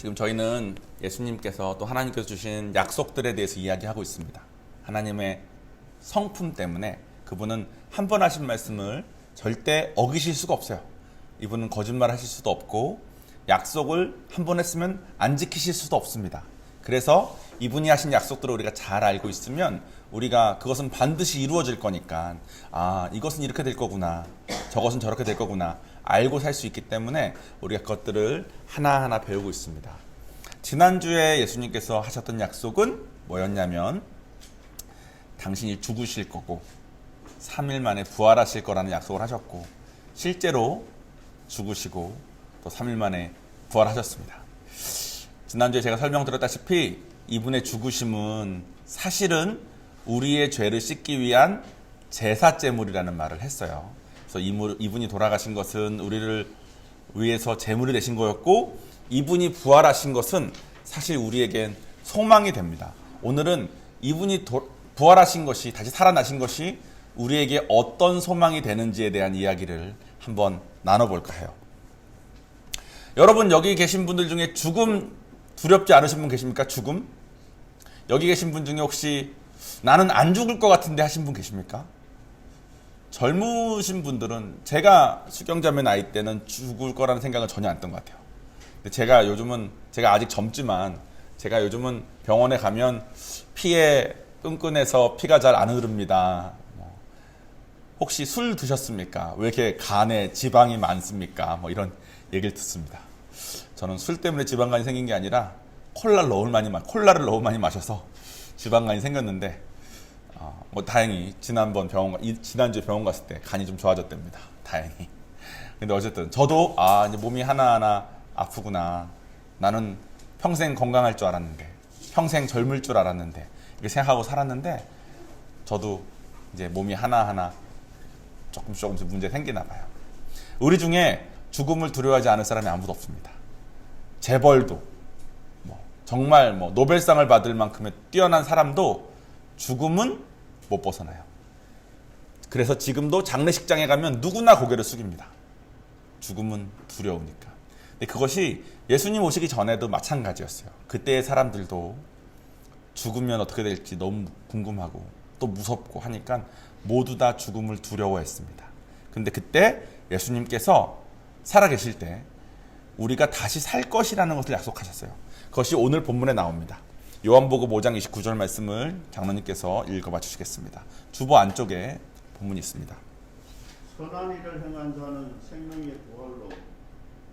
지금 저희는 예수님께서 또 하나님께서 주신 약속들에 대해서 이야기하고 있습니다. 하나님의 성품 때문에 그분은 한 번 하신 말씀을 절대 어기실 수가 없어요. 이분은 거짓말 하실 수도 없고 약속을 한 번 했으면 안 지키실 수도 없습니다. 그래서 이분이 하신 약속들을 우리가 잘 알고 있으면 우리가 그것은 반드시 이루어질 거니까 이것은 이렇게 될 거구나, 저것은 저렇게 될 거구나 알고 살 수 있기 때문에 우리가 그것들을 하나하나 배우고 있습니다. 지난주에 예수님께서 하셨던 약속은 뭐였냐면 당신이 죽으실 거고 3일 만에 부활하실 거라는 약속을 하셨고 실제로 죽으시고 또 3일 만에 부활하셨습니다. 지난주에 제가 설명드렸다시피 이분의 죽으심은 사실은 우리의 죄를 씻기 위한 제사제물이라는 말을 했어요. 그래서 이분이 돌아가신 것은 우리를 위해서 제물이 되신 거였고 이분이 부활하신 것은 사실 우리에겐 소망이 됩니다. 오늘은 이분이 부활하신 것이, 다시 살아나신 것이 우리에게 어떤 소망이 되는지에 대한 이야기를 한번 나눠볼까 해요. 여러분, 여기 계신 분들 중에 죽음 두렵지 않으신 분 계십니까? 죽음? 여기 계신 분 중에 혹시 나는 안 죽을 것 같은데 하신 분 계십니까? 젊으신 분들은 제가 수경자매 나이 때는 죽을 거라는 생각은 전혀 안 했던 것 같아요. 근데 제가 아직 젊지만 제가 요즘은 병원에 가면 피에 끈끈해서 피가 잘 안 흐릅니다. 혹시 술 드셨습니까? 왜 이렇게 간에 지방이 많습니까? 이런 얘기를 듣습니다. 저는 술 때문에 지방간이 생긴 게 아니라 콜라를 너무 많이 마셔서 지방간이 생겼는데 다행히 지난주에 병원 갔을 때 간이 좀 좋아졌답니다. 다행히. 근데 어쨌든 저도 이제 몸이 하나하나 아프구나. 나는 평생 건강할 줄 알았는데, 평생 젊을 줄 알았는데 이렇게 생각하고 살았는데 저도 이제 몸이 하나하나 조금씩 문제 생기나 봐요. 우리 중에 죽음을 두려워하지 않을 사람이 아무도 없습니다. 재벌도 정말 노벨상을 받을 만큼의 뛰어난 사람도 죽음은 못 벗어나요. 그래서 지금도 장례식장에 가면 누구나 고개를 숙입니다. 죽음은 두려우니까. 근데 그것이 예수님 오시기 전에도 마찬가지였어요. 그때의 사람들도 죽으면 어떻게 될지 너무 궁금하고 또 무섭고 하니까 모두 다 죽음을 두려워했습니다. 근데 그때 예수님께서 살아계실 때 우리가 다시 살 것이라는 것을 약속하셨어요. 그것이 오늘 본문에 나옵니다. 요한복음 5장 29절 말씀을 장로님께서 읽어봐 주시겠습니다. 주보 안쪽에 본문이 있습니다. 선한 일을 행한 자는 생명의 부활로,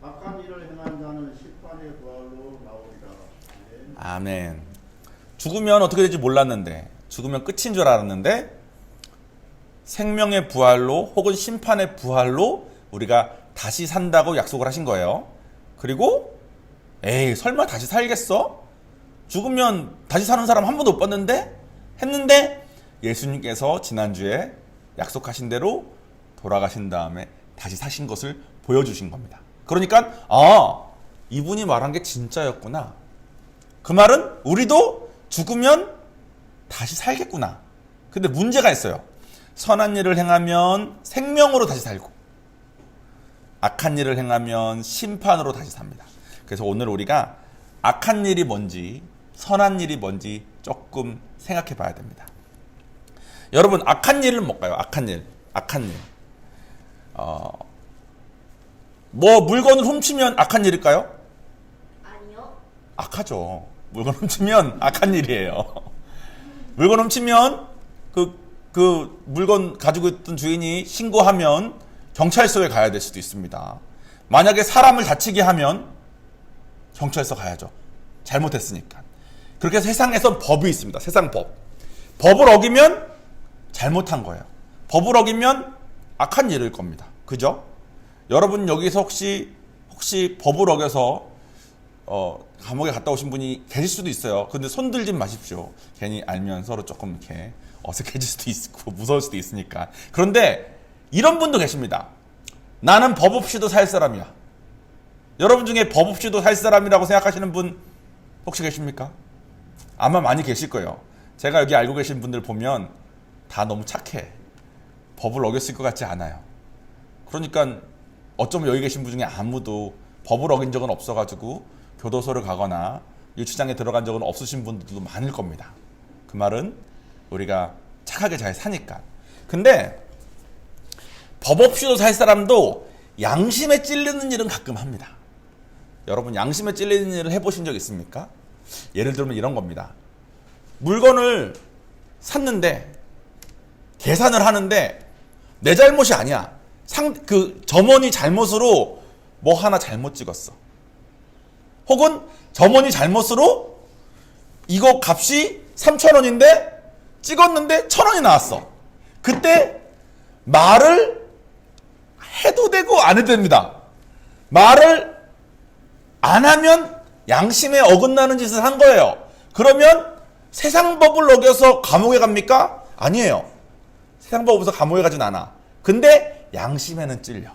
악한 일을 행한 자는 심판의 부활로 나오리라. 아멘. 죽으면 어떻게 될지 몰랐는데, 죽으면 끝인 줄 알았는데 생명의 부활로 혹은 심판의 부활로 우리가 다시 산다고 약속을 하신 거예요. 그리고 설마 다시 살겠어? 죽으면 다시 사는 사람 한 번도 못 봤는데? 했는데 예수님께서 지난주에 약속하신 대로 돌아가신 다음에 다시 사신 것을 보여주신 겁니다. 그러니까 이분이 말한 게 진짜였구나. 그 말은 우리도 죽으면 다시 살겠구나. 근데 문제가 있어요. 선한 일을 행하면 생명으로 다시 살고 악한 일을 행하면 심판으로 다시 삽니다. 그래서 오늘 우리가 악한 일이 뭔지 선한 일이 뭔지 조금 생각해 봐야 됩니다. 여러분, 악한 일은 뭘까요? 악한 일. 물건을 훔치면 악한 일일까요? 아니요. 악하죠. 물건 훔치면 악한 일이에요. 물건 훔치면 그 물건 가지고 있던 주인이 신고하면 경찰서에 가야 될 수도 있습니다. 만약에 사람을 다치게 하면 경찰서 가야죠. 잘못했으니까. 그렇게 세상에선 법이 있습니다. 세상 법. 법을 어기면 잘못한 거예요. 법을 어기면 악한 일일 겁니다. 그죠? 여러분 여기서 혹시 법을 어겨서 감옥에 갔다 오신 분이 계실 수도 있어요. 근데 손 들지 마십시오. 괜히 알면 서로 조금 이렇게 어색해질 수도 있고 무서울 수도 있으니까. 그런데 이런 분도 계십니다. 나는 법 없이도 살 사람이야. 여러분 중에 법 없이도 살 사람이라고 생각하시는 분 혹시 계십니까? 아마 많이 계실 거예요. 제가 여기 알고 계신 분들 보면 다 너무 착해. 법을 어겼을 것 같지 않아요. 그러니까 어쩌면 여기 계신 분 중에 아무도 법을 어긴 적은 없어가지고 교도소를 가거나 유치장에 들어간 적은 없으신 분들도 많을 겁니다. 그 말은 우리가 착하게 잘 사니까. 근데 법 없이도 살 사람도 양심에 찔리는 일은 가끔 합니다. 여러분 양심에 찔리는 일을 해보신 적 있습니까? 예를 들면 이런 겁니다. 물건을 샀는데 계산을 하는데 내 잘못이 아니야. 그 점원이 잘못으로 뭐 하나 잘못 찍었어. 혹은 점원이 잘못으로 이거 값이 3,000원인데 찍었는데 1,000원이 나왔어. 그때 말을 해도 되고 안 해도 됩니다. 말을 안 하면 양심에 어긋나는 짓을 한 거예요. 그러면 세상 법을 어겨서 감옥에 갑니까? 아니에요. 세상 법 없어서 감옥에 가진 않아. 근데 양심에는 찔려.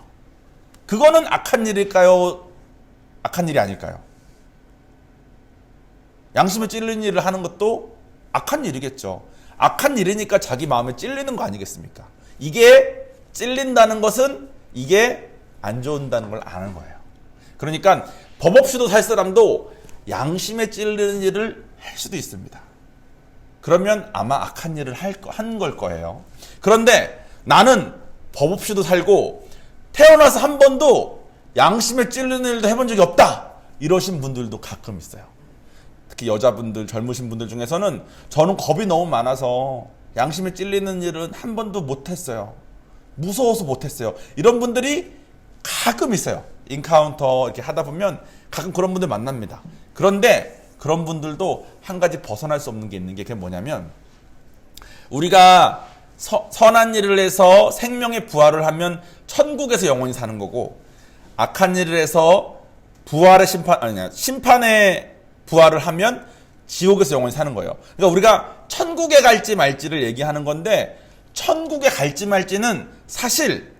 그거는 악한 일일까요? 악한 일이 아닐까요? 양심에 찔리는 일을 하는 것도 악한 일이겠죠. 악한 일이니까 자기 마음에 찔리는 거 아니겠습니까? 이게 찔린다는 것은 이게 안 좋은다는 걸 아는 거예요. 그러니까 법 없이도 살 사람도 양심에 찔리는 일을 할 수도 있습니다. 그러면 아마 악한 일을 한 걸 거예요. 그런데 나는 법 없이도 살고 태어나서 한 번도 양심에 찔리는 일도 해본 적이 없다. 이러신 분들도 가끔 있어요. 특히 여자분들, 젊으신 분들 중에서는 저는 겁이 너무 많아서 양심에 찔리는 일은 한 번도 못했어요. 무서워서 못했어요. 이런 분들이 가끔 있어요. 인카운터 이렇게 하다 보면 가끔 그런 분들 만납니다. 그런데 그런 분들도 한 가지 벗어날 수 없는 게 있는 게 그게 뭐냐면 우리가 선한 일을 해서 생명의 부활을 하면 천국에서 영원히 사는 거고 악한 일을 해서 심판의 부활을 하면 지옥에서 영원히 사는 거예요. 그러니까 우리가 천국에 갈지 말지를 얘기하는 건데 천국에 갈지 말지는 사실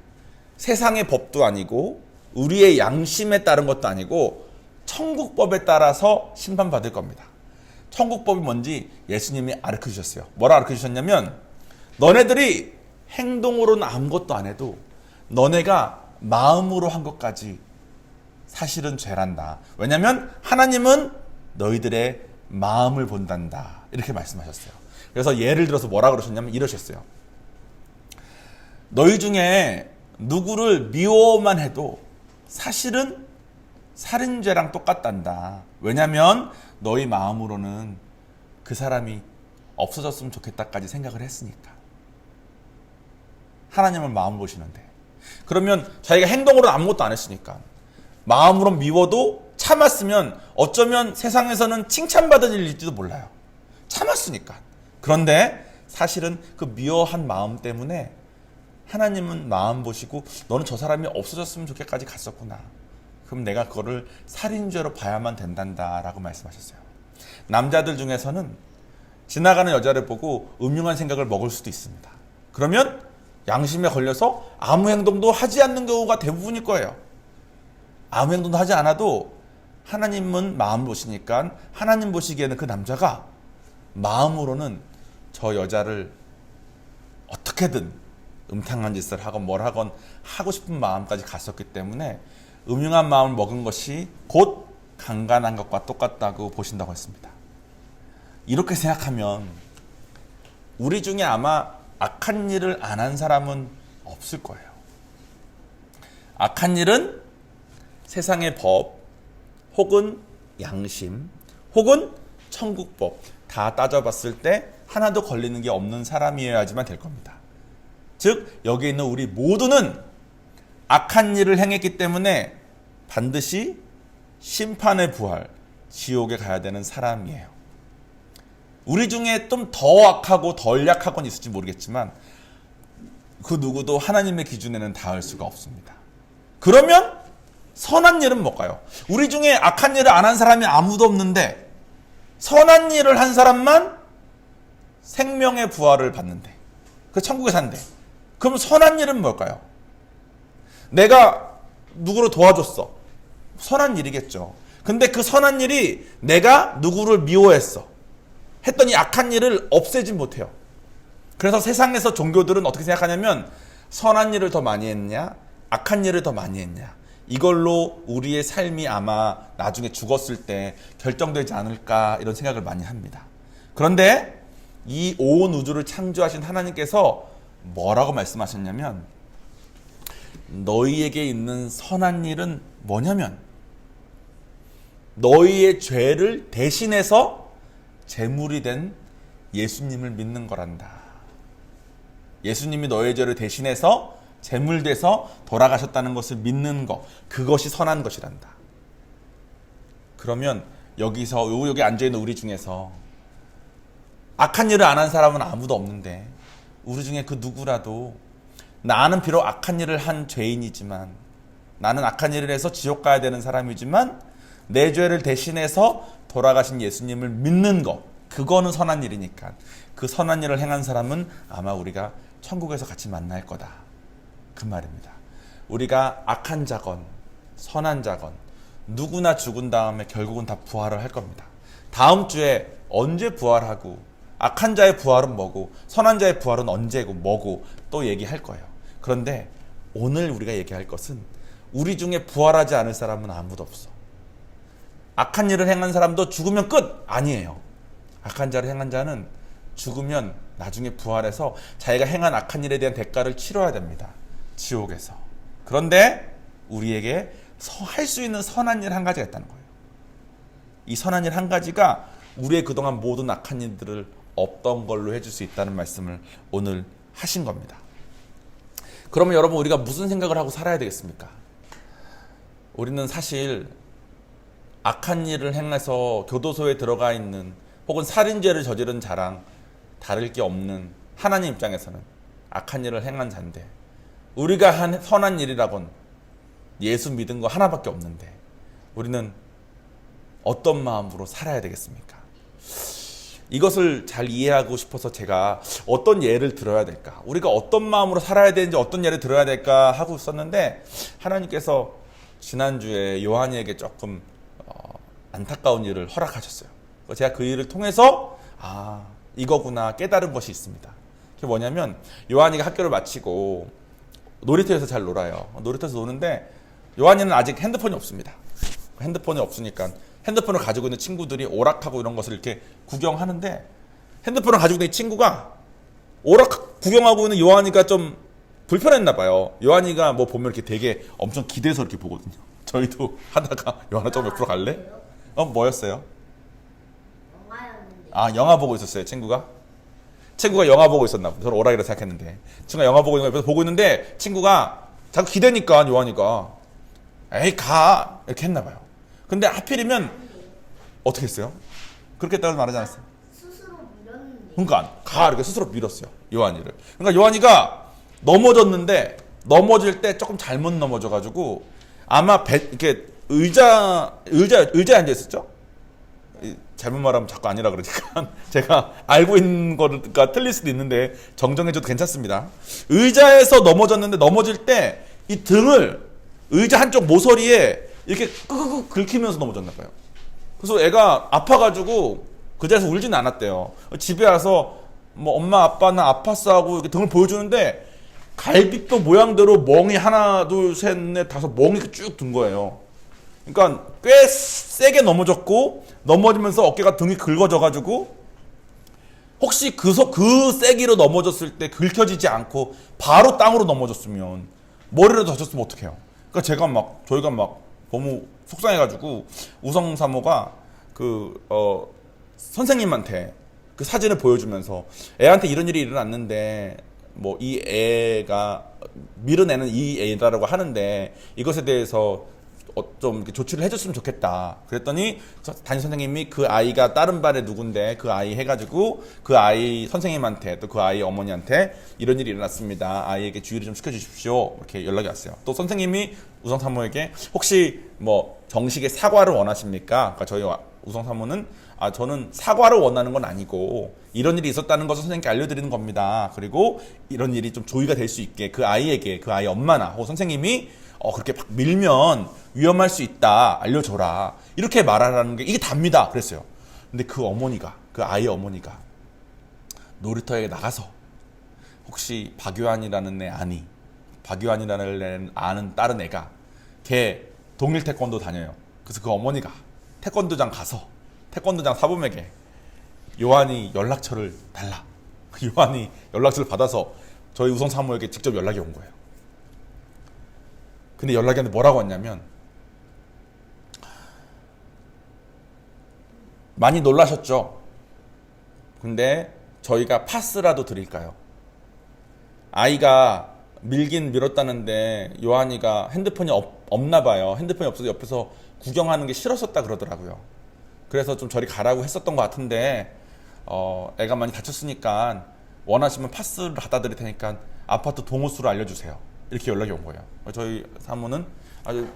세상의 법도 아니고 우리의 양심에 따른 것도 아니고 천국법에 따라서 심판받을 겁니다. 천국법이 뭔지 예수님이 가르쳐 주셨어요. 뭐라 가르쳐 주셨냐면 너네들이 행동으로는 아무것도 안 해도 너네가 마음으로 한 것까지 사실은 죄란다. 왜냐하면 하나님은 너희들의 마음을 본단다. 이렇게 말씀하셨어요. 그래서 예를 들어서 뭐라 그러셨냐면 이러셨어요. 너희 중에 누구를 미워만 해도 사실은 살인죄랑 똑같단다. 왜냐하면 너희 마음으로는 그 사람이 없어졌으면 좋겠다까지 생각을 했으니까. 하나님은 마음 보시는데. 그러면 자기가 행동으로는 아무것도 안 했으니까 마음으로 미워도 참았으면 어쩌면 세상에서는 칭찬받을 일일지도 몰라요. 참았으니까. 그런데 사실은 그 미워한 마음 때문에 하나님은 마음 보시고 너는 저 사람이 없어졌으면 좋겠까지 갔었구나. 그럼 내가 그거를 살인죄로 봐야만 된단다 라고 말씀하셨어요. 남자들 중에서는 지나가는 여자를 보고 음흉한 생각을 먹을 수도 있습니다. 그러면 양심에 걸려서 아무 행동도 하지 않는 경우가 대부분일 거예요. 아무 행동도 하지 않아도 하나님은 마음 보시니까 하나님 보시기에는 그 남자가 마음으로는 저 여자를 어떻게든 음탕한 짓을 하건 뭘 하건 하고 싶은 마음까지 갔었기 때문에 음흉한 마음을 먹은 것이 곧 강간한 것과 똑같다고 보신다고 했습니다. 이렇게 생각하면 우리 중에 아마 악한 일을 안 한 사람은 없을 거예요. 악한 일은 세상의 법 혹은 양심 혹은 천국법 다 따져봤을 때 하나도 걸리는 게 없는 사람이어야지만 될 겁니다. 즉 여기 있는 우리 모두는 악한 일을 행했기 때문에 반드시 심판의 부활, 지옥에 가야 되는 사람이에요. 우리 중에 좀 더 악하고 덜 약하건 있을지 모르겠지만 그 누구도 하나님의 기준에는 닿을 수가 없습니다. 그러면 선한 일은 뭘까요? 우리 중에 악한 일을 안 한 사람이 아무도 없는데 선한 일을 한 사람만 생명의 부활을 받는데 그 천국에 산대. 그럼 선한 일은 뭘까요? 내가 누구를 도와줬어. 선한 일이겠죠. 근데 그 선한 일이 내가 누구를 미워했어. 했더니 악한 일을 없애지 못해요. 그래서 세상에서 종교들은 어떻게 생각하냐면 선한 일을 더 많이 했냐? 악한 일을 더 많이 했냐? 이걸로 우리의 삶이 아마 나중에 죽었을 때 결정되지 않을까 이런 생각을 많이 합니다. 그런데 이 온 우주를 창조하신 하나님께서 뭐라고 말씀하셨냐면 너희에게 있는 선한 일은 뭐냐면 너희의 죄를 대신해서 제물이 된 예수님을 믿는 거란다. 예수님이 너희의 죄를 대신해서 제물돼서 돌아가셨다는 것을 믿는 것, 그것이 선한 것이란다. 그러면 여기 앉아있는 우리 중에서 악한 일을 안 한 사람은 아무도 없는데 우리 중에 그 누구라도 나는 비록 악한 일을 한 죄인이지만 나는 악한 일을 해서 지옥 가야 되는 사람이지만 내 죄를 대신해서 돌아가신 예수님을 믿는 것, 그거는 선한 일이니까 그 선한 일을 행한 사람은 아마 우리가 천국에서 같이 만날 거다, 그 말입니다. 우리가 악한 자건 선한 자건 누구나 죽은 다음에 결국은 다 부활을 할 겁니다. 다음 주에 언제 부활하고 악한 자의 부활은 뭐고 선한 자의 부활은 언제고 뭐고 또 얘기할 거예요. 그런데 오늘 우리가 얘기할 것은 우리 중에 부활하지 않을 사람은 아무도 없어. 악한 일을 행한 사람도 죽으면 끝! 아니에요. 악한 자를 행한 자는 죽으면 나중에 부활해서 자기가 행한 악한 일에 대한 대가를 치러야 됩니다. 지옥에서. 그런데 우리에게 할 수 있는 선한 일 한 가지가 있다는 거예요. 이 선한 일 한 가지가 우리의 그동안 모든 악한 일들을 없던 걸로 해줄 수 있다는 말씀을 오늘 하신 겁니다. 그러면 여러분, 우리가 무슨 생각을 하고 살아야 되겠습니까? 우리는 사실 악한 일을 행해서 교도소에 들어가 있는 혹은 살인죄를 저지른 자랑 다를 게 없는 하나님 입장에서는 악한 일을 행한 자인데 우리가 한 선한 일이라곤 예수 믿은 거 하나밖에 없는데 우리는 어떤 마음으로 살아야 되겠습니까? 이것을 잘 이해하고 싶어서 제가 어떤 예를 들어야 될까? 우리가 어떤 마음으로 살아야 되는지 어떤 예를 들어야 될까 하고 있었는데 하나님께서 지난주에 요한이에게 조금 안타까운 일을 허락하셨어요. 제가 그 일을 통해서 이거구나 깨달은 것이 있습니다. 그게 뭐냐면 요한이가 학교를 마치고 놀이터에서 잘 놀아요. 놀이터에서 노는데 요한이는 아직 핸드폰이 없습니다. 핸드폰이 없으니까 핸드폰을 가지고 있는 친구들이 오락하고 이런 것을 이렇게 구경하는데 핸드폰을 가지고 있는 친구가 오락 구경하고 있는 요한이가 좀 불편했나 봐요. 요한이가 뭐 보면 이렇게 되게 엄청 기대서 이렇게 보거든요. 저희도 하다가 요한아 좀 옆으로 갈래? 뭐였어요? 영화였는데. 영화 보고 있었어요, 친구가? 친구가 영화 보고 있었나 봐요. 저는 오락이라 생각했는데. 친구가 영화 보고 있는 거 옆에서 보고 있는데 친구가 자꾸 기대니까 요한이가 에이 가! 이렇게 했나 봐요. 근데 하필이면 어떻게 했어요? 그렇게 했다고 말하지 않았어요? 스스로 밀었는데. 그러니까 가! 이렇게 스스로 밀었어요, 요한이를. 그러니까 요한이가 넘어졌는데 넘어질 때 조금 잘못 넘어져가지고 아마 이렇게 의자에 앉아 있었죠? 잘못 말하면 자꾸 아니라 그러니까 제가 알고 있는 거가 틀릴 수도 있는데 정정해줘도 괜찮습니다. 의자에서 넘어졌는데 넘어질 때 이 등을 의자 한쪽 모서리에 이렇게 끄끄 긁히면서 넘어졌나 봐요. 그래서 애가 아파가지고 그 자리에서 울지는 않았대요. 집에 와서 뭐 엄마 아빠 나 아팠어 하고 이렇게 등을 보여주는데 갈비뼈 모양대로 멍이 하나 둘 셋 넷 다섯 멍이 쭉 든 거예요. 그러니까 꽤 세게 넘어졌고 넘어지면서 어깨가 등이 긁어져가지고 혹시 그 세기로 넘어졌을 때 긁혀지지 않고 바로 땅으로 넘어졌으면 머리라도 다쳤으면 어떡해요. 그러니까 저희가 막 너무 속상해가지고 우성사모가 선생님한테 그 사진을 보여주면서 애한테 이런 일이 일어났는데 뭐 이 애가 밀어내는 이 애다라고 하는데 이것에 대해서 좀 이렇게 조치를 해줬으면 좋겠다. 그랬더니 담임 선생님이 그 아이가 다른 반에 누군데 그 아이 해가지고 그 아이 선생님한테 또 그 아이 어머니한테 이런 일이 일어났습니다. 아이에게 주의를 좀 시켜주십시오. 이렇게 연락이 왔어요. 또 선생님이 우성사모에게 혹시 뭐 정식의 사과를 원하십니까? 그러니까 저희 우성사모는 저는 사과를 원하는 건 아니고 이런 일이 있었다는 것을 선생님께 알려드리는 겁니다. 그리고 이런 일이 좀 조의가 될 수 있게 그 아이에게 그 아이 엄마나 혹은 선생님이 그렇게 막 밀면 위험할 수 있다 알려줘라 이렇게 말하라는 게 이게 답니다 그랬어요. 근데 그 아이의 어머니가 놀이터에 나가서 혹시 박유한이라는 애 박유한이라는 애 아는 다른 애가 걔 동일 태권도 다녀요. 그래서 그 어머니가 태권도장 가서 태권도장 사범에게 요한이 연락처를 달라. 요한이 연락처를 받아서 저희 우성 사모에게 직접 연락이 온 거예요. 근데 연락이 왔는데 뭐라고 왔냐면, 많이 놀라셨죠? 근데 저희가 파스라도 드릴까요? 아이가 밀긴 밀었다는데 요한이가 핸드폰이 없나 봐요. 핸드폰이 없어서 옆에서 구경하는 게 싫었었다 그러더라고요. 그래서 좀 저리 가라고 했었던 것 같은데 애가 많이 다쳤으니까 원하시면 파스를 갖다 드릴 테니까 아파트 동호수를 알려주세요. 이렇게 연락이 온 거예요. 저희 사모는 아주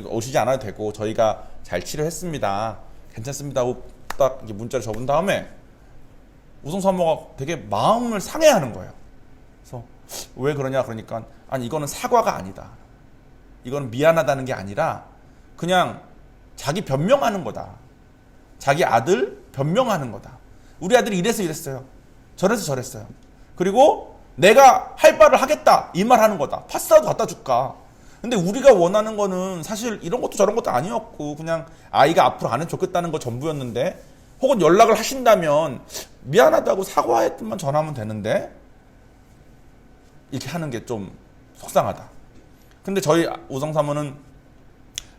오시지 않아도 되고 저희가 잘 치료했습니다. 괜찮습니다 하고 딱 이렇게 문자를 적은 다음에 우성 사모가 되게 마음을 상해하는 거예요. 그래서 왜 그러냐 그러니까, 아니 이거는 사과가 아니다. 이거는 미안하다는 게 아니라 그냥 자기 변명하는 거다. 자기 아들 변명하는 거다. 우리 아들이 이래서 이랬어요. 저래서 저랬어요. 그리고 내가 할 바를 하겠다. 이 말 하는 거다. 파스라도 갖다 줄까. 근데 우리가 원하는 거는 사실 이런 것도 저런 것도 아니었고 그냥 아이가 앞으로 안 해줬겠다는 거 전부였는데, 혹은 연락을 하신다면 미안하다고 사과했만 전하면 되는데 이렇게 하는 게 좀 속상하다. 근데 저희 우성 사모는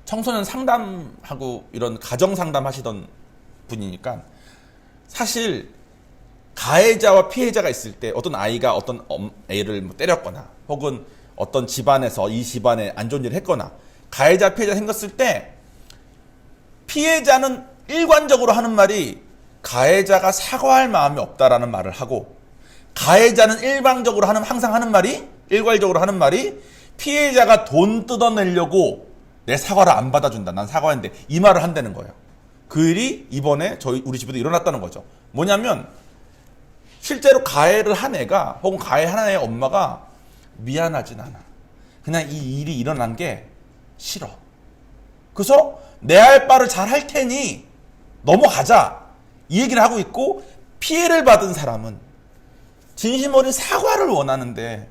청소년 상담하고 이런 가정 상담 하시던 분이니까, 사실 가해자와 피해자가 있을 때 어떤 아이가 어떤 애를 뭐 때렸거나 혹은 어떤 집안에서 이 집안에 안 좋은 일을 했거나 가해자 피해자 생겼을 때 피해자는 일관적으로 하는 말이 가해자가 사과할 마음이 없다라는 말을 하고, 가해자는 항상 하는 말이 일괄적으로 하는 말이 피해자가 돈 뜯어내려고 내 사과를 안 받아준다. 난 사과했는데 이 말을 한다는 거예요. 그 일이 이번에 우리 집에도 일어났다는 거죠. 뭐냐면 실제로 가해를 한 애가 혹은 가해한 애의 엄마가 미안하진 않아. 그냥 이 일이 일어난 게 싫어. 그래서 내 할 바를 잘 할 테니 넘어가자. 이 얘기를 하고 있고, 피해를 받은 사람은 진심 어린 사과를 원하는데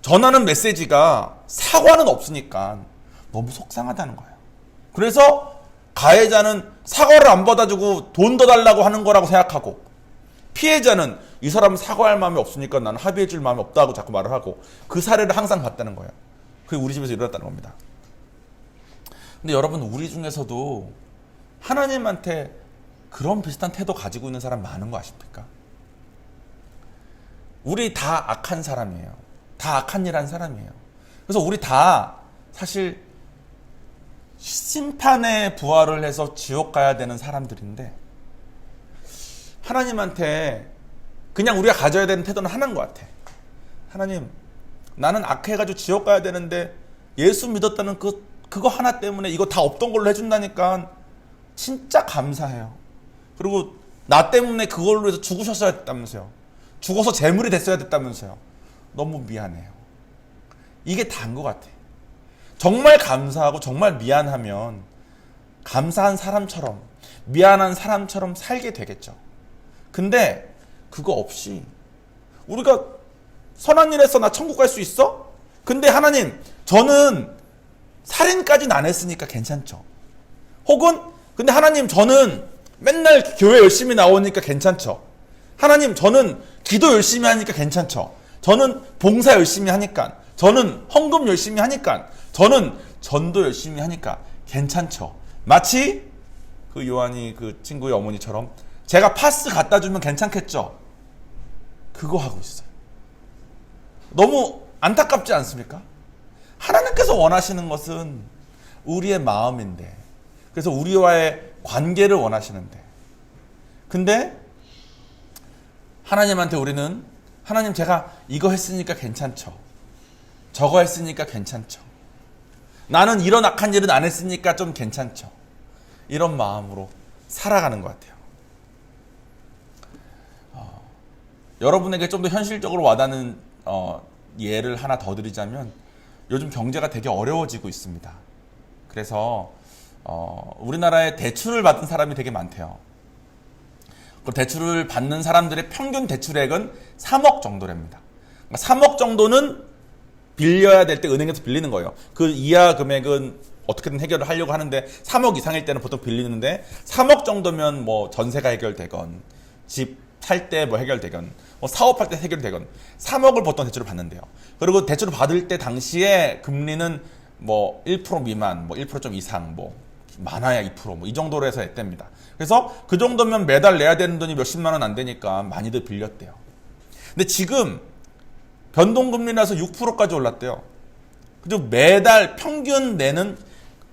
전하는 메시지가 사과는 없으니까 너무 속상하다는 거예요. 그래서 가해자는 사과를 안 받아주고 돈 더 달라고 하는 거라고 생각하고, 피해자는 이 사람은 사과할 마음이 없으니까 나는 합의해 줄 마음이 없다고 자꾸 말을 하고, 그 사례를 항상 봤다는 거예요. 그게 우리 집에서 일어났다는 겁니다. 근데 여러분, 우리 중에서도 하나님한테 그런 비슷한 태도 가지고 있는 사람 많은 거 아십니까? 우리 다 악한 사람이에요. 다 악한 일 한 사람이에요. 그래서 우리 다 사실 심판의 부활을 해서 지옥 가야 되는 사람들인데, 하나님한테 그냥 우리가 가져야 되는 태도는 하나인 것 같아. 하나님, 나는 악해가지고 지옥 가야 되는데 예수 믿었다는 그거 하나 때문에 이거 다 없던 걸로 해준다니까 진짜 감사해요. 그리고 나 때문에 그걸로 해서 죽으셨어야 됐다면서요. 죽어서 재물이 됐어야 됐다면서요. 너무 미안해요. 이게 다인 것 같아. 정말 감사하고 정말 미안하면 감사한 사람처럼, 미안한 사람처럼 살게 되겠죠. 근데 그거 없이 우리가 선한 일 해서 나 천국 갈 수 있어? 근데 하나님, 저는 살인까지는 안 했으니까 괜찮죠. 혹은 근데 하나님, 저는 맨날 교회 열심히 나오니까 괜찮죠. 하나님, 저는 기도 열심히 하니까 괜찮죠. 저는 봉사 열심히 하니까, 저는 헌금 열심히 하니까, 저는 전도 열심히 하니까 괜찮죠. 마치 그 요한이 그 친구의 어머니처럼 제가 파스 갖다 주면 괜찮겠죠. 그거 하고 있어요. 너무 안타깝지 않습니까? 하나님께서 원하시는 것은 우리의 마음인데, 그래서 우리와의 관계를 원하시는데, 근데 하나님한테 우리는, 하나님 제가 이거 했으니까 괜찮죠. 저거 했으니까 괜찮죠. 나는 이런 악한 일은 안 했으니까 좀 괜찮죠. 이런 마음으로 살아가는 것 같아요. 여러분에게 좀 더 현실적으로 와닿는 예를 하나 더 드리자면, 요즘 경제가 되게 어려워지고 있습니다. 그래서 우리나라에 대출을 받은 사람이 되게 많대요. 그 대출을 받는 사람들의 평균 대출액은 3억 정도랍니다. 그러니까 3억 정도는 빌려야 될 때 은행에서 빌리는 거예요. 그 이하 금액은 어떻게든 해결을 하려고 하는데 3억 이상일 때는 보통 빌리는데 3억 정도면 뭐 전세가 해결되건 집 살 때 뭐 해결되건 뭐 사업할 때 해결되건 3억을 보통 대출을 받는데요. 그리고 대출을 받을 때 당시에 금리는 뭐 1% 미만, 뭐 1%좀 이상, 뭐 많아야 2%, 뭐 이 정도로 해서 했답니다. 그래서 그 정도면 매달 내야 되는 돈이 몇십만 원 안 되니까 많이들 빌렸대요. 근데 지금 변동금리라서 6%까지 올랐대요. 그리고 매달 평균 내는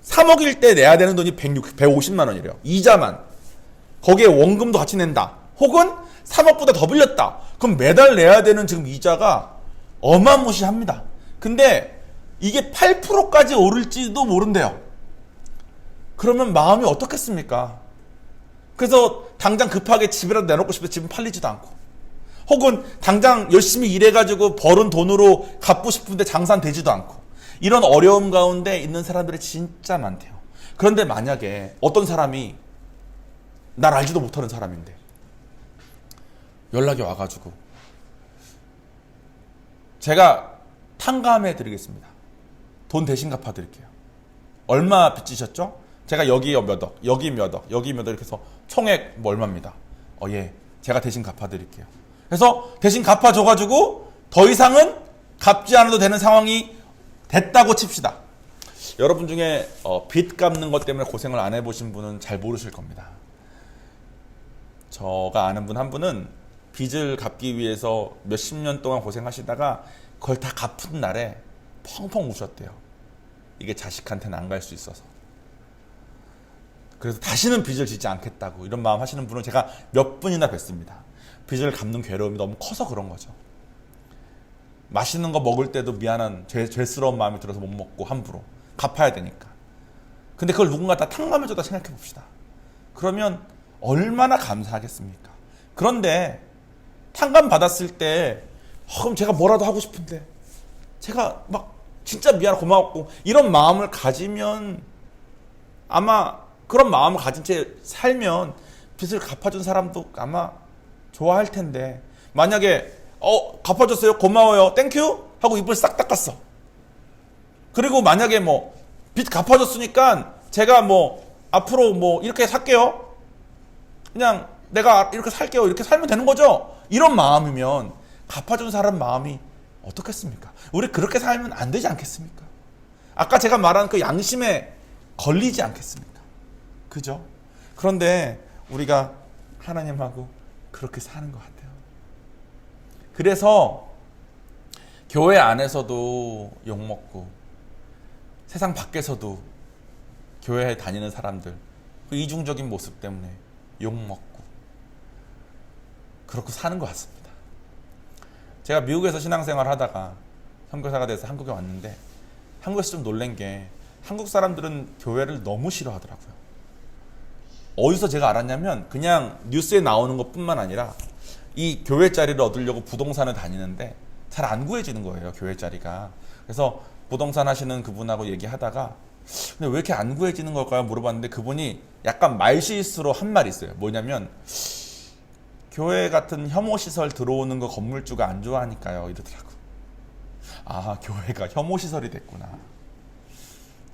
3억일 때 내야 되는 돈이 150만 원이래요. 이자만. 거기에 원금도 같이 낸다. 혹은 3억보다 더 빌렸다. 그럼 매달 내야 되는 지금 이자가 어마무시합니다. 근데 이게 8%까지 오를지도 모른대요. 그러면 마음이 어떻겠습니까? 그래서 당장 급하게 집이라도 내놓고 싶은데 집은 팔리지도 않고, 혹은 당장 열심히 일해가지고 벌은 돈으로 갚고 싶은데 장사는 되지도 않고, 이런 어려움 가운데 있는 사람들이 진짜 많대요. 그런데 만약에 어떤 사람이 날 알지도 못하는 사람인데 연락이 와가지고 제가 탕감해 드리겠습니다. 돈 대신 갚아 드릴게요. 얼마 빚지셨죠? 제가 여기 몇 억, 여기 몇 억, 여기 몇 억 이렇게 해서 총액 뭐 얼마입니다. 예, 제가 대신 갚아 드릴게요. 그래서 대신 갚아줘가지고 더 이상은 갚지 않아도 되는 상황이 됐다고 칩시다. 여러분 중에 빚 갚는 것 때문에 고생을 안 해보신 분은 잘 모르실 겁니다. 저가 아는 분 한 분은 빚을 갚기 위해서 몇십 년 동안 고생하시다가 그걸 다 갚은 날에 펑펑 우셨대요. 이게 자식한테는 안 갈 수 있어서. 그래서 다시는 빚을 짓지 않겠다고 이런 마음 하시는 분을 제가 몇 분이나 뵀습니다. 빚을 갚는 괴로움이 너무 커서 그런 거죠. 맛있는 거 먹을 때도 미안한 죄스러운 마음이 들어서 못 먹고 함부로 갚아야 되니까. 근데 그걸 누군가 다 탕감해줬다 생각해 봅시다. 그러면 얼마나 감사하겠습니까? 그런데 탕감 받았을 때 그럼 제가 뭐라도 하고 싶은데 제가 막 진짜 미안하고 고마웠고 이런 마음을 가지면, 아마 그런 마음을 가진 채 살면 빚을 갚아준 사람도 아마 좋아할 텐데, 만약에 갚아줬어요, 고마워요, 땡큐 하고 입을 싹 닦았어. 그리고 만약에 뭐 빚 갚아줬으니까 제가 뭐 앞으로 뭐 이렇게 살게요, 그냥 내가 이렇게 살게요, 이렇게 살면 되는 거죠. 이런 마음이면 갚아준 사람 마음이 어떻겠습니까? 우리 그렇게 살면 안 되지 않겠습니까? 아까 제가 말한 그 양심에 걸리지 않겠습니까? 그죠? 그런데 우리가 하나님하고 그렇게 사는 것 같아요. 그래서 교회 안에서도 욕먹고 세상 밖에서도 교회에 다니는 사람들 그 이중적인 모습 때문에 욕먹고 그렇게 사는 것 같습니다. 제가 미국에서 신앙생활 하다가 선교사가 돼서 한국에 왔는데 한국에서 좀 놀란 게 한국 사람들은 교회를 너무 싫어하더라고요. 어디서 제가 알았냐면 그냥 뉴스에 나오는 것뿐만 아니라 이 교회 자리를 얻으려고 부동산을 다니는데 잘 안 구해지는 거예요, 교회 자리가. 그래서 부동산 하시는 그분하고 얘기하다가 근데 왜 이렇게 안 구해지는 걸까요? 물어봤는데 그분이 약간 말실수로 한 말이 있어요. 뭐냐면 교회 같은 혐오시설 들어오는 거 건물주가 안 좋아하니까요, 이러더라고. 아, 교회가 혐오시설이 됐구나.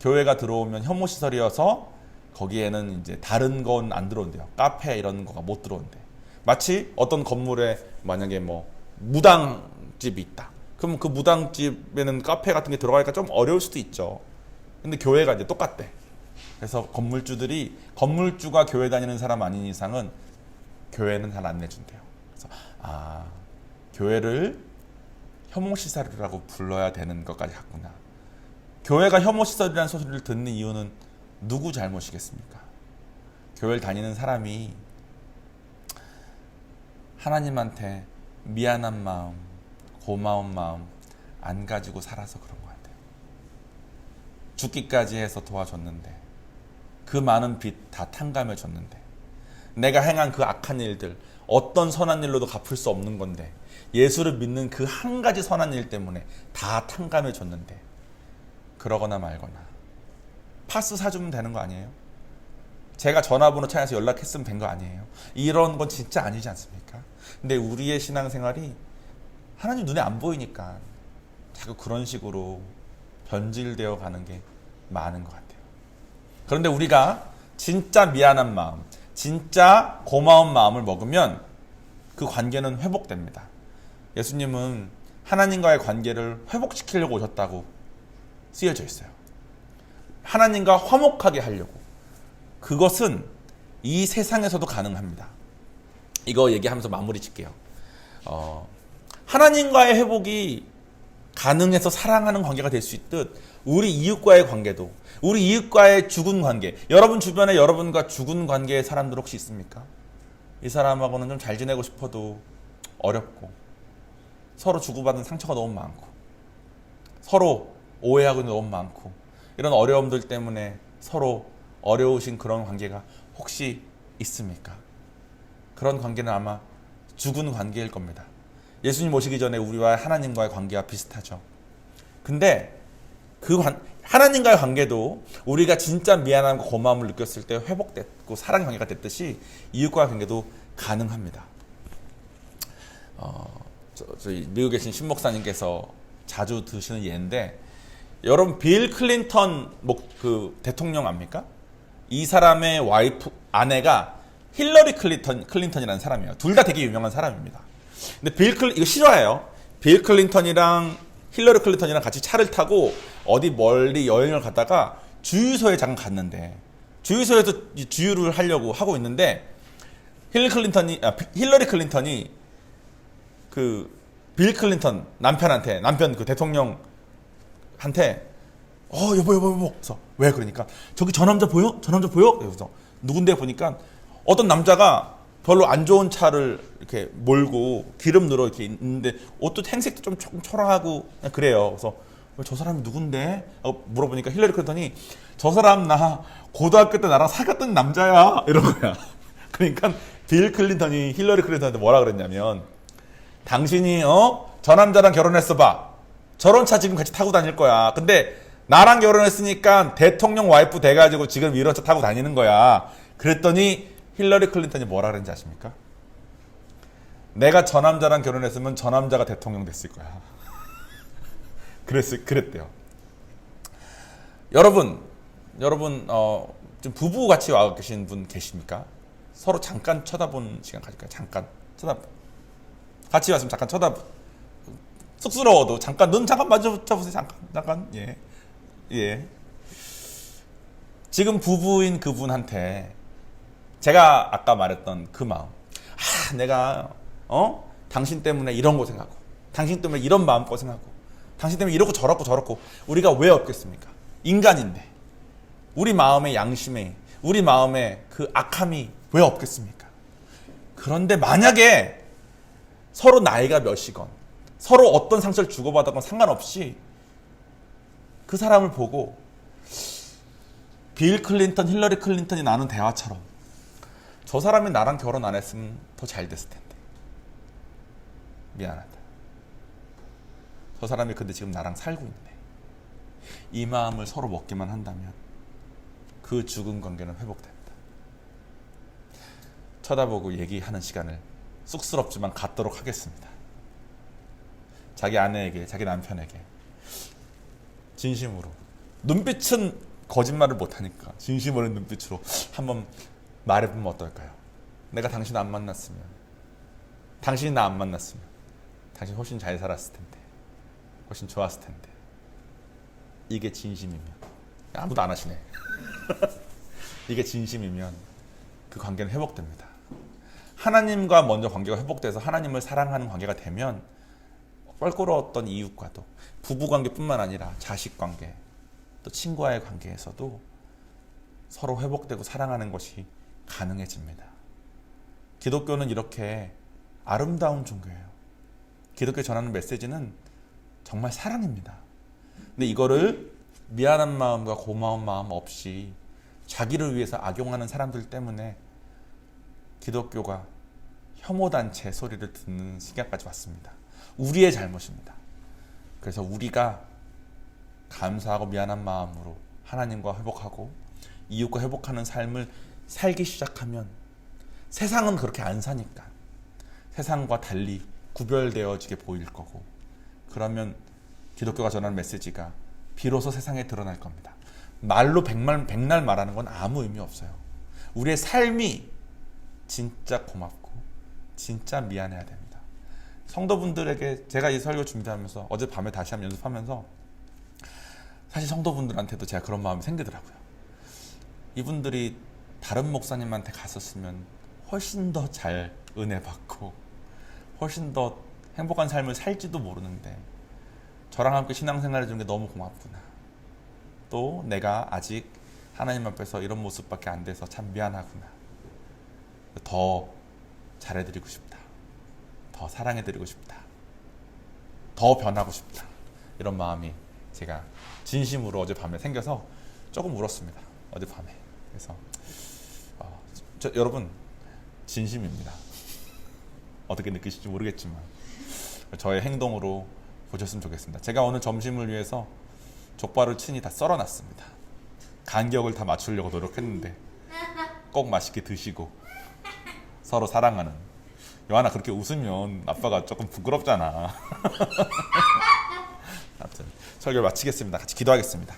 교회가 들어오면 혐오시설이어서 거기에는 이제 다른 건 안 들어온대요. 카페 이런 거가 못 들어온대. 마치 어떤 건물에 만약에 뭐 무당집이 있다. 그럼 그 무당집에는 카페 같은 게 들어가니까 좀 어려울 수도 있죠. 근데 교회가 이제 똑같대. 그래서 건물주가 교회 다니는 사람 아닌 이상은 교회는 잘 안 내준대요. 그래서 교회를 혐오시설이라고 불러야 되는 것까지 갔구나. 교회가 혐오시설이라는 소리를 듣는 이유는 누구 잘못이겠습니까? 교회를 다니는 사람이 하나님한테 미안한 마음, 고마운 마음 안 가지고 살아서 그런 것 같아요. 죽기까지 해서 도와줬는데, 그 많은 빚 다 탕감해 줬는데, 내가 행한 그 악한 일들 어떤 선한 일로도 갚을 수 없는 건데 예수를 믿는 그 한 가지 선한 일 때문에 다 탕감해 줬는데 그러거나 말거나 파스 사주면 되는 거 아니에요? 제가 전화번호 찾아서 연락했으면 된 거 아니에요? 이런 건 진짜 아니지 않습니까? 근데 우리의 신앙생활이 하나님 눈에 안 보이니까 자꾸 그런 식으로 변질되어 가는 게 많은 것 같아요. 그런데 우리가 진짜 미안한 마음, 진짜 고마운 마음을 먹으면 그 관계는 회복됩니다. 예수님은 하나님과의 관계를 회복시키려고 오셨다고 쓰여져 있어요. 하나님과 화목하게 하려고. 그것은 이 세상에서도 가능합니다. 이거 얘기하면서 마무리 짓게요. 하나님과의 회복이 가능해서 사랑하는 관계가 될 수 있듯 우리 이웃과의 관계도, 우리 이웃과의 죽은 관계, 여러분 주변에 여러분과 죽은 관계의 사람들 혹시 있습니까? 이 사람하고는 좀 잘 지내고 싶어도 어렵고, 서로 주고받은 상처가 너무 많고, 서로 오해하고 너무 많고, 이런 어려움들 때문에 서로 어려우신 그런 관계가 혹시 있습니까? 그런 관계는 아마 죽은 관계일 겁니다. 예수님 오시기 전에 우리와 하나님과의 관계와 비슷하죠. 근데 하나님과의 관계도 우리가 진짜 미안함과 고마움을 느꼈을 때 회복됐고 사랑의 관계가 됐듯이 이웃과의 관계도 가능합니다. 저희 미국에 계신 신목사님께서 자주 드시는 예인데, 여러분 빌 클린턴 그 대통령 압니까? 이 사람의 아내가 힐러리 클린턴이라는 사람이에요. 둘 다 되게 유명한 사람입니다. 근데 이거 실화예요. 빌 클린턴이랑 힐러리 클린턴이랑 같이 차를 타고 어디 멀리 여행을 가다가 주유소에 잠깐 갔는데, 주유소에서 주유를 하려고 하고 있는데 힐러리 클린턴이 그 빌 클린턴 남편 그 대통령한테 여보. 그래서 왜 그러니까 저기 저 남자 보여? 그래서 누군데 보니까 어떤 남자가 별로 안 좋은 차를 이렇게 몰고 기름 넣으러 이렇게 있는데 옷도 행색도 좀 조금 초라하고 그래요. 그래서 저 사람이 누군데? 물어보니까 힐러리 클린턴이 저 사람 나 고등학교 때 나랑 사귀었던 남자야 이런 거야. 그러니까 빌 클린턴이 힐러리 클린턴한테 뭐라 그랬냐면, 당신이 저 남자랑 결혼했어 봐. 저런 차 지금 같이 타고 다닐 거야. 근데 나랑 결혼했으니까 대통령 와이프 돼가지고 지금 이런 차 타고 다니는 거야. 그랬더니 힐러리 클린턴이 뭐라 그랬는지 아십니까? 내가 저 남자랑 결혼했으면 저 남자가 대통령 됐을 거야. 그랬대요. 여러분 좀 부부 같이 와 계신 분 계십니까? 서로 잠깐 쳐다본 시간 가질까요? 잠깐 같이 왔으면 잠깐 쑥스러워도 잠깐 눈 잠깐 마주쳐보세요. 잠깐 예. 지금 부부인 그분한테 제가 아까 말했던 그 마음, 내가 당신 때문에 이런 거 생각하고, 당신 때문에 이런 마음 고생하고, 당신 때문에 이렇고 저렇고 우리가 왜 없겠습니까? 인간인데 우리 마음의 양심에, 우리 마음의 그 악함이 왜 없겠습니까? 그런데 만약에 서로 나이가 몇이건 서로 어떤 상처를 주고받았건 상관없이 그 사람을 보고 빌 클린턴, 힐러리 클린턴이 나눈 대화처럼 저 사람이 나랑 결혼 안 했으면 더 잘 됐을 텐데 미안하다. 저 사람이 근데 지금 나랑 살고 있네. 이 마음을 서로 먹기만 한다면 그 죽은 관계는 회복됩니다. 쳐다보고 얘기하는 시간을 쑥스럽지만 갖도록 하겠습니다. 자기 아내에게, 자기 남편에게 진심으로, 눈빛은 거짓말을 못하니까 진심 어린 눈빛으로 한번 말해보면 어떨까요? 내가 당신 안 만났으면, 당신이 나 안 만났으면 당신 훨씬 잘 살았을 텐데, 훨씬 좋았을 텐데. 이게 진심이면, 아무도 안 하시네. 이게 진심이면 그 관계는 회복됩니다. 하나님과 먼저 관계가 회복돼서 하나님을 사랑하는 관계가 되면 껄끄러웠던 이웃과도, 부부관계뿐만 아니라 자식관계, 또 친구와의 관계에서도 서로 회복되고 사랑하는 것이 가능해집니다. 기독교는 이렇게 아름다운 종교예요. 기독교 전하는 메시지는 정말 사랑입니다. 근데 이거를 미안한 마음과 고마운 마음 없이 자기를 위해서 악용하는 사람들 때문에 기독교가 혐오단체 소리를 듣는 시기까지 왔습니다. 우리의 잘못입니다. 그래서 우리가 감사하고 미안한 마음으로 하나님과 회복하고 이웃과 회복하는 삶을 살기 시작하면, 세상은 그렇게 안 사니까 세상과 달리 구별되어지게 보일 거고, 그러면 기독교가 전하는 메시지가 비로소 세상에 드러날 겁니다. 말로 백날 말하는 건 아무 의미 없어요. 우리의 삶이 진짜 고맙고 진짜 미안해야 됩니다. 성도분들에게 제가 이 설교 준비하면서 어젯밤에 다시 한번 연습하면서 사실 성도분들한테도 제가 그런 마음이 생기더라고요. 이분들이 다른 목사님한테 갔었으면 훨씬 더 잘 은혜 받고 훨씬 더 행복한 삶을 살지도 모르는데 저랑 함께 신앙생활을 해준 게 너무 고맙구나. 또 내가 아직 하나님 앞에서 이런 모습밖에 안 돼서 참 미안하구나. 더 잘해드리고 싶다. 더 사랑해드리고 싶다. 더 변하고 싶다. 이런 마음이 제가 진심으로 어젯밤에 생겨서 조금 울었습니다. 어젯밤에. 그래서 여러분 진심입니다. 어떻게 느끼실지 모르겠지만 저의 행동으로 보셨으면 좋겠습니다. 제가 오늘 점심을 위해서 족발을 친히 다 썰어놨습니다. 간격을 다 맞추려고 노력했는데 꼭 맛있게 드시고 서로 사랑하는. 요한아, 그렇게 웃으면 아빠가 조금 부끄럽잖아. 아무튼 설교를 마치겠습니다. 같이 기도하겠습니다.